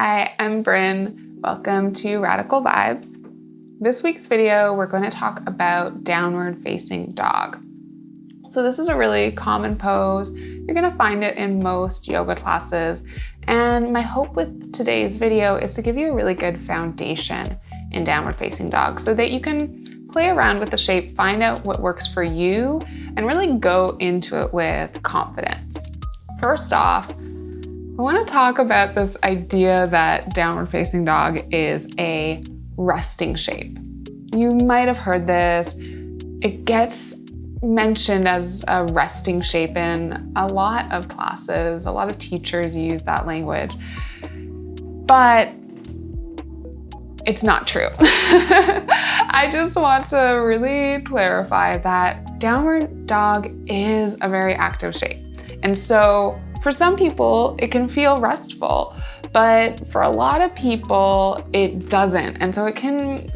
Hi, I'm Bryn. Welcome to Radical Vibes. This week's video, we're going to talk about downward facing dog. So this is a really common pose. You're going to find it in most yoga classes. And my hope with today's video is to give you a really good foundation in downward facing dog so that you can play around with the shape, find out what works for you, and really go into it with confidence. First off, I want to talk about this idea that downward facing dog is a resting shape. You might have heard this. It gets mentioned as a resting shape in a lot of classes. A lot of teachers use that language, but it's not true. I just want to really clarify that downward dog is a very active shape. And so for some people, it can feel restful, but for a lot of people, it doesn't. And so it can,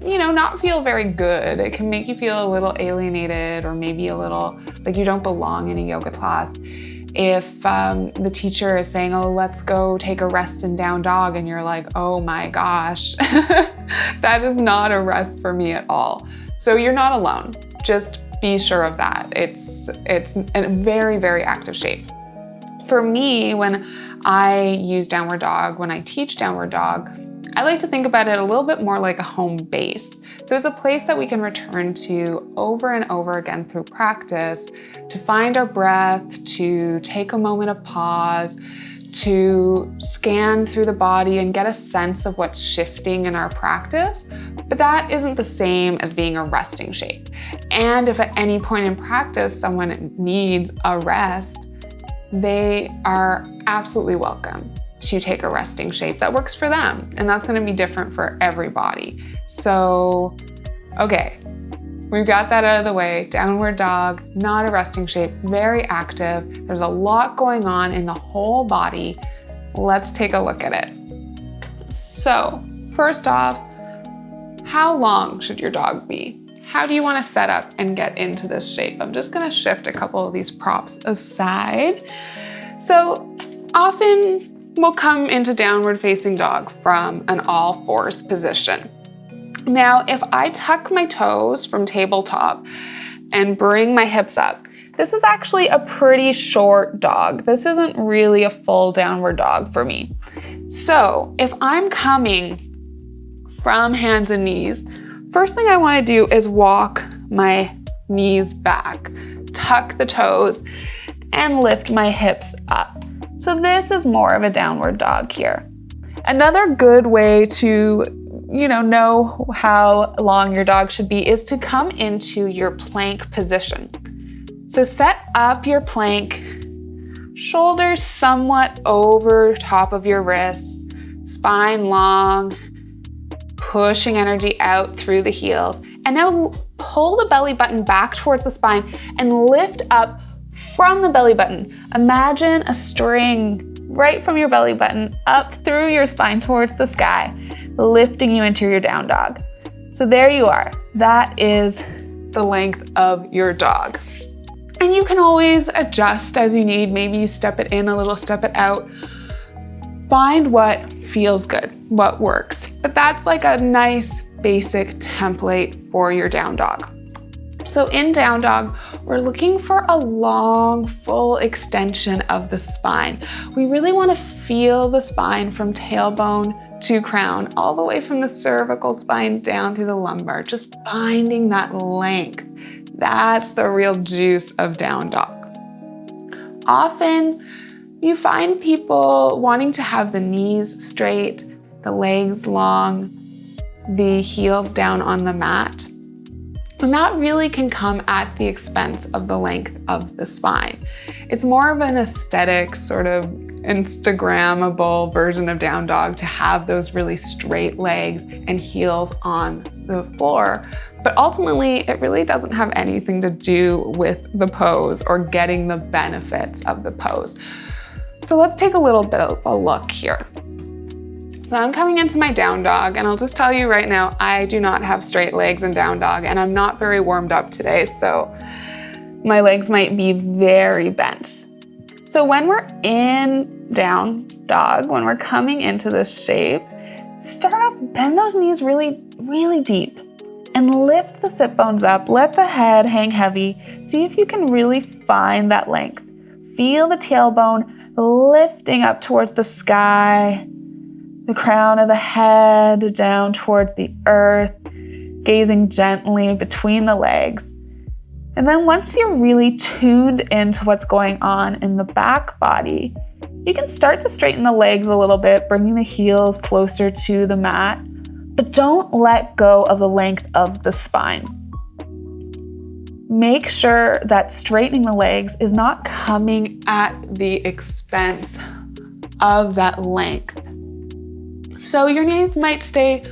not feel very good. It can make you feel a little alienated or maybe a little like you don't belong in a yoga class. If the teacher is saying, oh, let's go take a rest in down dog, and you're like, oh my gosh, that is not a rest for me at all. So you're not alone. Just be sure of that. It's a very, very active shape. For me, when I use downward dog, when I teach downward dog, I like to think about it a little bit more like a home base. So it's a place that we can return to over and over again through practice to find our breath, to take a moment of pause, to scan through the body and get a sense of what's shifting in our practice. But that isn't the same as being a resting shape. And if at any point in practice someone needs a rest, they are absolutely welcome to take a resting shape that works for them. And that's going to be different for everybody. So, okay, we've got that out of the way. Downward dog, not a resting shape, very active. There's a lot going on in the whole body. Let's take a look at it. So, first off, how long should your dog be? How do you want to set up and get into this shape? I'm just going to shift a couple of these props aside. So often we'll come into downward facing dog from an all fours position. Now, if I tuck my toes from tabletop and bring my hips up, this is actually a pretty short dog. This isn't really a full downward dog for me. So if I'm coming from hands and knees, first thing I want to do is walk my knees back, tuck the toes, and lift my hips up. So this is more of a downward dog here. Another good way to, know how long your dog should be is to come into your plank position. So set up your plank, shoulders somewhat over top of your wrists, spine long, pushing energy out through the heels. And now pull the belly button back towards the spine and lift up from the belly button. Imagine a string right from your belly button up through your spine towards the sky, lifting you into your down dog. So there you are. That is the length of your dog. And you can always adjust as you need. Maybe you step it in a little, step it out. Find what feels good, what works. But that's like a nice basic template for your down dog. So in down dog, we're looking for a long, full extension of the spine. We really want to feel the spine from tailbone to crown, all the way from the cervical spine down through the lumbar, just finding that length. That's the real juice of down dog. Often, you find people wanting to have the knees straight, the legs long, the heels down on the mat. And that really can come at the expense of the length of the spine. It's more of an aesthetic, sort of Instagrammable version of down dog to have those really straight legs and heels on the floor. But ultimately, it really doesn't have anything to do with the pose or getting the benefits of the pose. So let's take a little bit of a look here. So I'm coming into my down dog, and I'll just tell you right now, I do not have straight legs in down dog, and I'm not very warmed up today, so my legs might be very bent. So when we're in down dog, when we're coming into this shape, start off, bend those knees really, really deep and lift the sit bones up. Let the head hang heavy. See if you can really find that length. Feel the tailbone lifting up towards the sky, the crown of the head down towards the earth, gazing gently between the legs. And then once you're really tuned into what's going on in the back body, you can start to straighten the legs a little bit, bringing the heels closer to the mat, but don't let go of the length of the spine. Make sure that straightening the legs is not coming at the expense of that length. So your knees might stay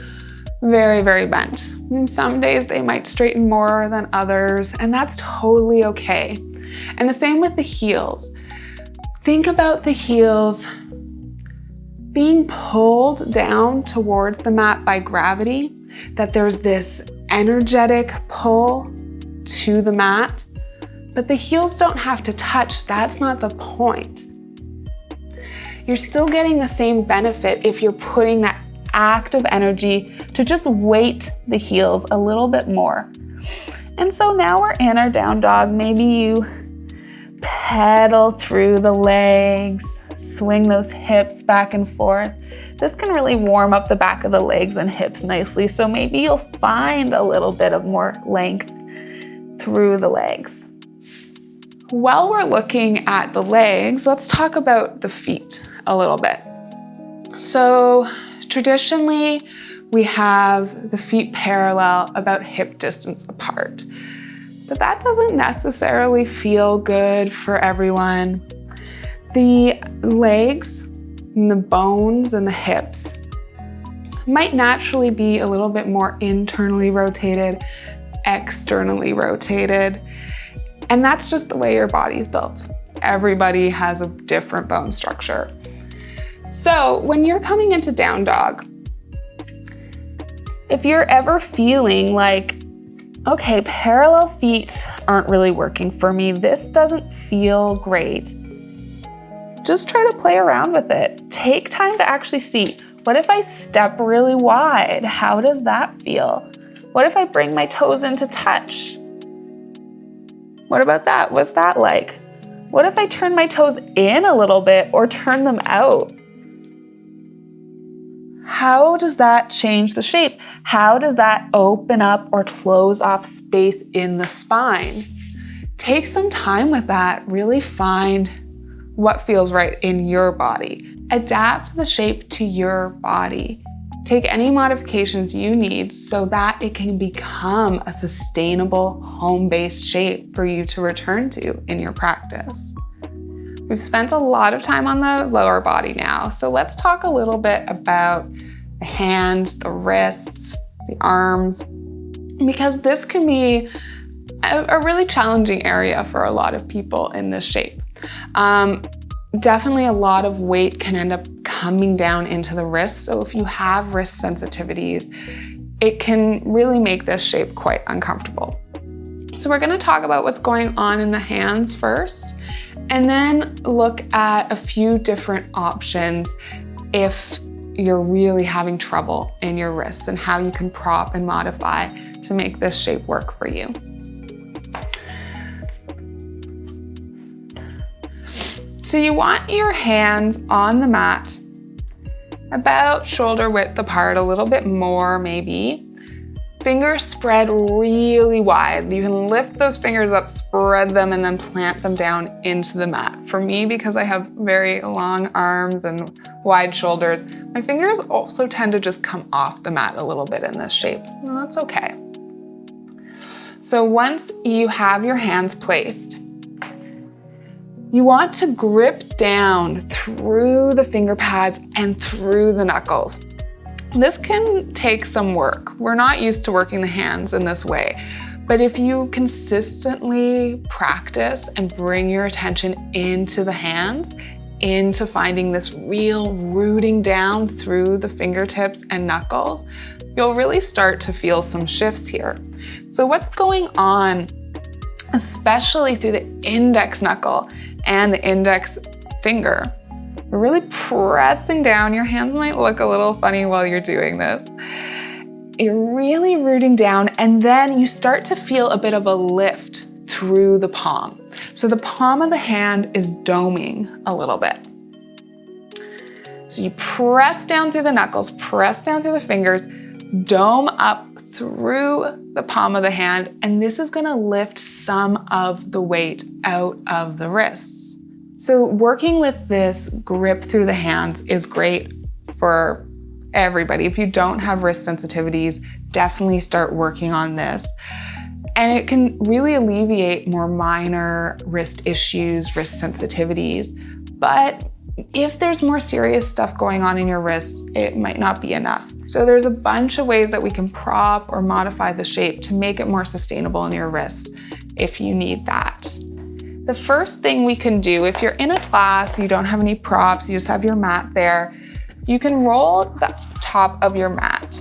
very, very bent. And some days they might straighten more than others, and that's totally okay. And the same with the heels. Think about the heels being pulled down towards the mat by gravity, that there's this energetic pull to the mat, but the heels don't have to touch. That's not the point. You're still getting the same benefit if you're putting that active energy to just weight the heels a little bit more. And so now we're in our down dog. Maybe you pedal through the legs, swing those hips back and forth. This can really warm up the back of the legs and hips nicely. So maybe you'll find a little bit of more length through the legs. While we're looking at the legs, let's talk about the feet a little bit. So traditionally, we have the feet parallel, about hip distance apart. But that doesn't necessarily feel good for everyone. The legs and the bones and the hips might naturally be a little bit more internally rotated, externally rotated. And that's just the way your body's built. Everybody has a different bone structure. So when you're coming into down dog, if you're ever feeling like, okay, parallel feet aren't really working for me, this doesn't feel great, just try to play around with it. Take time to actually see, what if I step really wide? How does that feel? What if I bring my toes into touch? What about that? What's that like? What if I turn my toes in a little bit or turn them out? How does that change the shape? How does that open up or close off space in the spine? Take some time with that. Really find what feels right in your body. Adapt the shape to your body. Take any modifications you need so that it can become a sustainable home-based shape for you to return to in your practice. We've spent a lot of time on the lower body now, so let's talk a little bit about the hands, the wrists, the arms, because this can be a really challenging area for a lot of people in this shape. Definitely a lot of weight can end up coming down into the wrists, so if you have wrist sensitivities, it can really make this shape quite uncomfortable. So we're going to talk about what's going on in the hands first, and then look at a few different options if you're really having trouble in your wrists and how you can prop and modify to make this shape work for you. So you want your hands on the mat about shoulder width apart, a little bit more maybe. Fingers spread really wide. You can lift those fingers up, spread them, and then plant them down into the mat. For me, because I have very long arms and wide shoulders, my fingers also tend to just come off the mat a little bit in this shape. And that's okay. So once you have your hands placed, you want to grip down through the finger pads and through the knuckles. This can take some work. We're not used to working the hands in this way, but if you consistently practice and bring your attention into the hands, into finding this real rooting down through the fingertips and knuckles, you'll really start to feel some shifts here. So what's going on, especially through the index knuckle and the index finger, We're really pressing down. Your hands might look a little funny while you're doing this. You're really rooting down, and then you start to feel a bit of a lift through the palm. So the palm of the hand is doming a little bit. So you press down through the knuckles, press down through the fingers, dome up through the palm of the hand, and this is gonna lift some of the weight out of the wrists. So working with this grip through the hands is great for everybody. If you don't have wrist sensitivities, definitely start working on this. And it can really alleviate more minor wrist issues, wrist sensitivities. But if there's more serious stuff going on in your wrists, it might not be enough. So there's a bunch of ways that we can prop or modify the shape to make it more sustainable in your wrists if you need that. The first thing we can do, if you're in a class, you don't have any props, you just have your mat there, you can roll the top of your mat.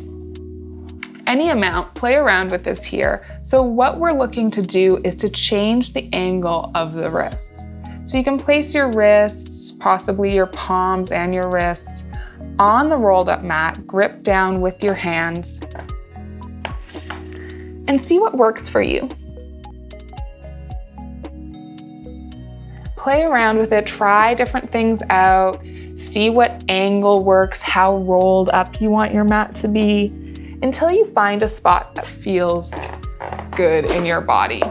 Any amount, play around with this here. So what we're looking to do is to change the angle of the wrists. So you can place your wrists, possibly your palms and your wrists, on the rolled up mat, grip down with your hands, and see what works for you. Play around with it, try different things out, see what angle works, how rolled up you want your mat to be, until you find a spot that feels good in your body.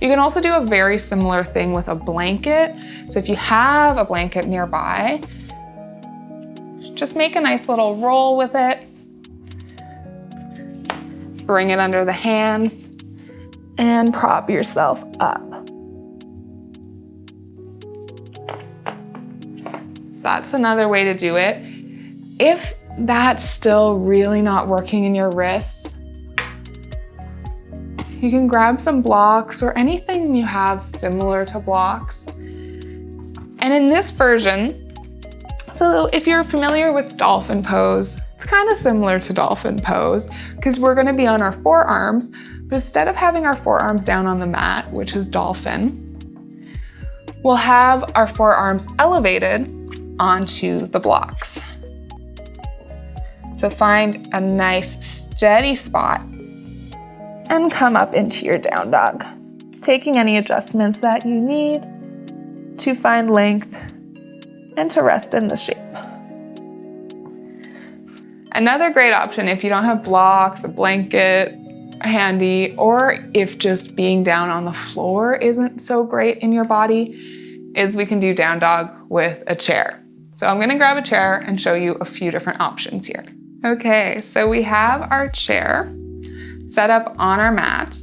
You can also do a very similar thing with a blanket. So if you have a blanket nearby, just make a nice little roll with it. Bring it under the hands and prop yourself up. So that's another way to do it. If that's still really not working in your wrists, you can grab some blocks or anything you have similar to blocks. And in this version, so if you're familiar with dolphin pose, it's kind of similar to dolphin pose because we're going to be on our forearms, but instead of having our forearms down on the mat, which is dolphin, we'll have our forearms elevated onto the blocks. So find a nice steady spot and come up into your down dog, taking any adjustments that you need to find length and to rest in the shape. Another great option if you don't have blocks, a blanket handy, or if just being down on the floor isn't so great in your body, is we can do down dog with a chair. So I'm gonna grab a chair and show you a few different options here. Okay, so we have our chair set up on our mat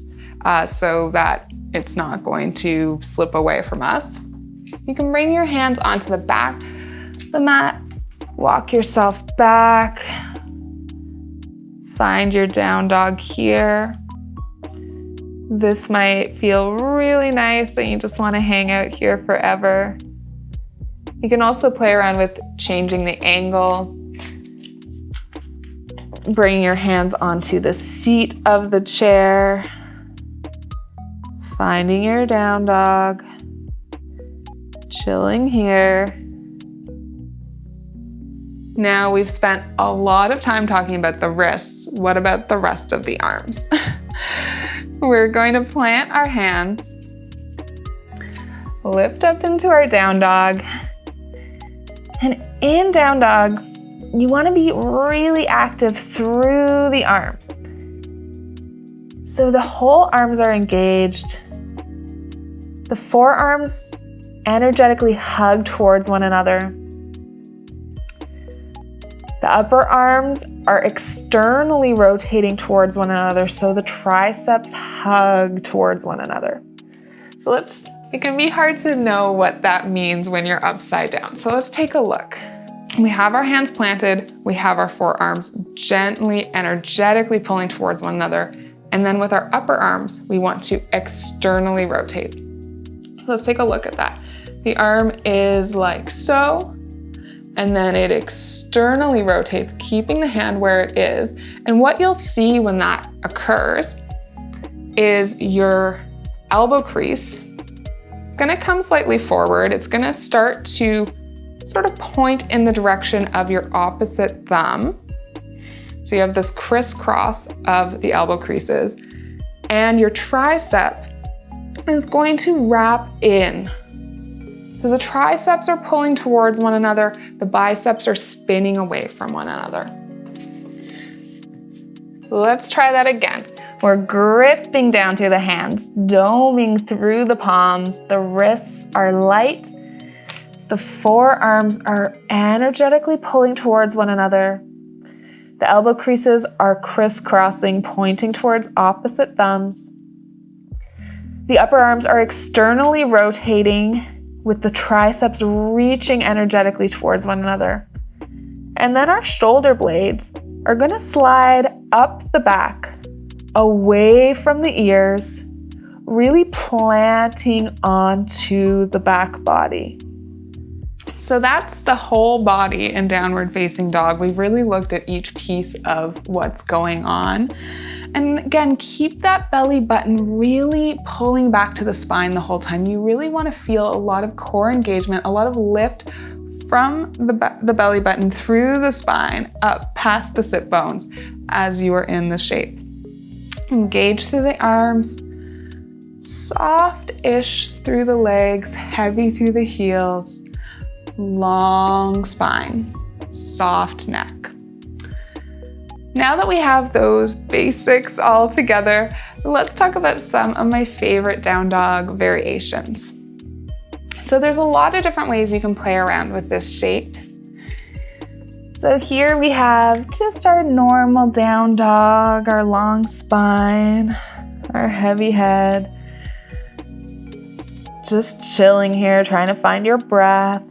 so that it's not going to slip away from us. You can bring your hands onto the back of the mat, walk yourself back, find your down dog here. This might feel really nice and you just want to hang out here forever. You can also play around with changing the angle. Bring your hands onto the seat of the chair, finding your down dog, chilling here. Now we've spent a lot of time talking about the wrists. What about the rest of the arms? We're going to plant our hands, lift up into our down dog, and in down dog, you want to be really active through the arms. So the whole arms are engaged. The forearms energetically hug towards one another. The upper arms are externally rotating towards one another, so the triceps hug towards one another. So it can be hard to know what that means when you're upside down. So let's take a look. We have our hands planted, we have our forearms gently, energetically pulling towards one another. And then with our upper arms, we want to externally rotate. So let's take a look at that. The arm is like so, and then it externally rotates, keeping the hand where it is. And what you'll see when that occurs is your elbow crease. It's gonna come slightly forward. It's gonna start to sort of point in the direction of your opposite thumb. So you have this crisscross of the elbow creases, and your tricep is going to wrap in. So the triceps are pulling towards one another, the biceps are spinning away from one another. Let's try that again. We're gripping down through the hands, doming through the palms, the wrists are light, the forearms are energetically pulling towards one another. The elbow creases are crisscrossing, pointing towards opposite thumbs. The upper arms are externally rotating, with the triceps reaching energetically towards one another. And then our shoulder blades are going to slide up the back, away from the ears, really planting onto the back body. So that's the whole body in downward facing dog. We've really looked at each piece of what's going on. And again, keep that belly button really pulling back to the spine the whole time. You really want to feel a lot of core engagement, a lot of lift from the belly button through the spine, up past the sit bones as you are in the shape. Engage through the arms, soft-ish through the legs, heavy through the heels, long spine, soft neck. Now that we have those basics all together, let's talk about some of my favorite down dog variations. So there's a lot of different ways you can play around with this shape. So here we have just our normal down dog, our long spine, our heavy head. Just chilling here, trying to find your breath.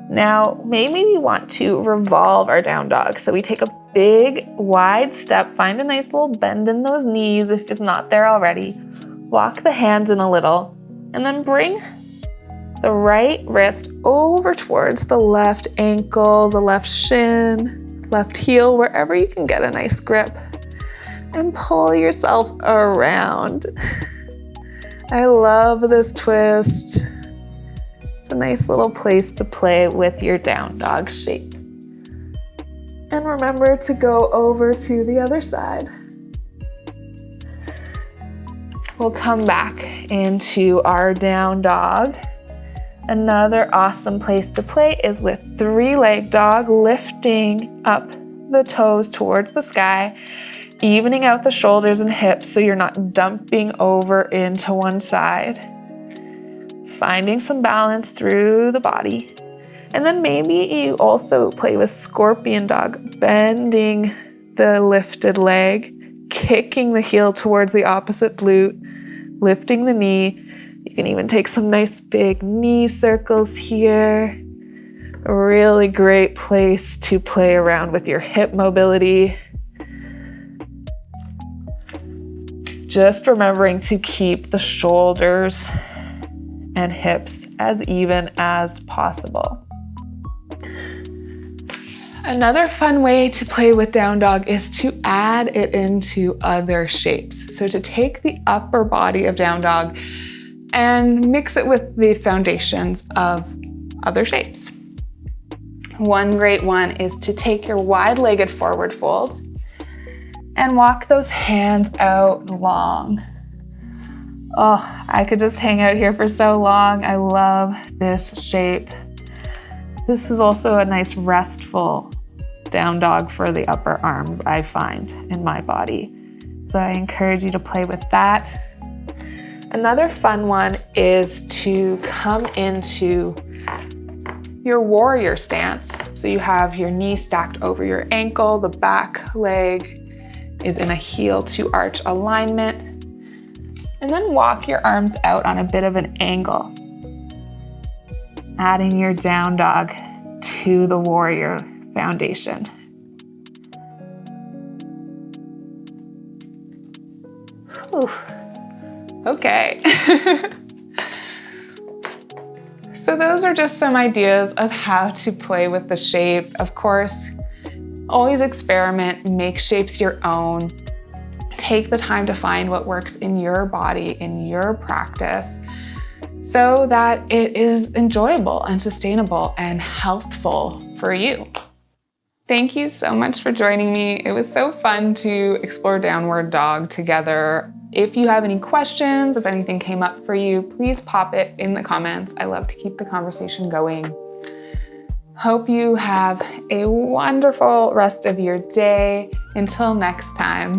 Now, maybe we want to revolve our down dog. So we take a big, wide step, find a nice little bend in those knees if it's not there already. Walk the hands in a little, and then bring the right wrist over towards the left ankle, the left shin, left heel, wherever you can get a nice grip, and pull yourself around. I love this twist. It's a nice little place to play with your down dog shape. And remember to go over to the other side. We'll come back into our down dog. Another awesome place to play is with three-leg dog, lifting up the toes towards the sky, evening out the shoulders and hips so you're not dumping over into one side. Finding some balance through the body. And then maybe you also play with scorpion dog, bending the lifted leg, kicking the heel towards the opposite glute, lifting the knee. You can even take some nice big knee circles here. A really great place to play around with your hip mobility. Just remembering to keep the shoulders and hips as even as possible. Another fun way to play with down dog is to add it into other shapes. So to take the upper body of down dog and mix it with the foundations of other shapes. One great one is to take your wide-legged forward fold and walk those hands out long. Oh, I could just hang out here for so long. I love this shape. This is also a nice restful down dog for the upper arms, I find, in my body. So I encourage you to play with that. Another fun one is to come into your warrior stance. So you have your knee stacked over your ankle, the back leg is in a heel to arch alignment. And then walk your arms out on a bit of an angle, adding your down dog to the warrior foundation. Whew. Okay. So those are just some ideas of how to play with the shape. Of course, always experiment, make shapes your own. Take the time to find what works in your body, in your practice. so that it is enjoyable and sustainable and healthful for you. Thank you so much for joining me. It was so fun to explore downward dog together. If you have any questions, if anything came up for you, please pop it in the comments. I love to keep the conversation going. Hope you have a wonderful rest of your day. Until next time.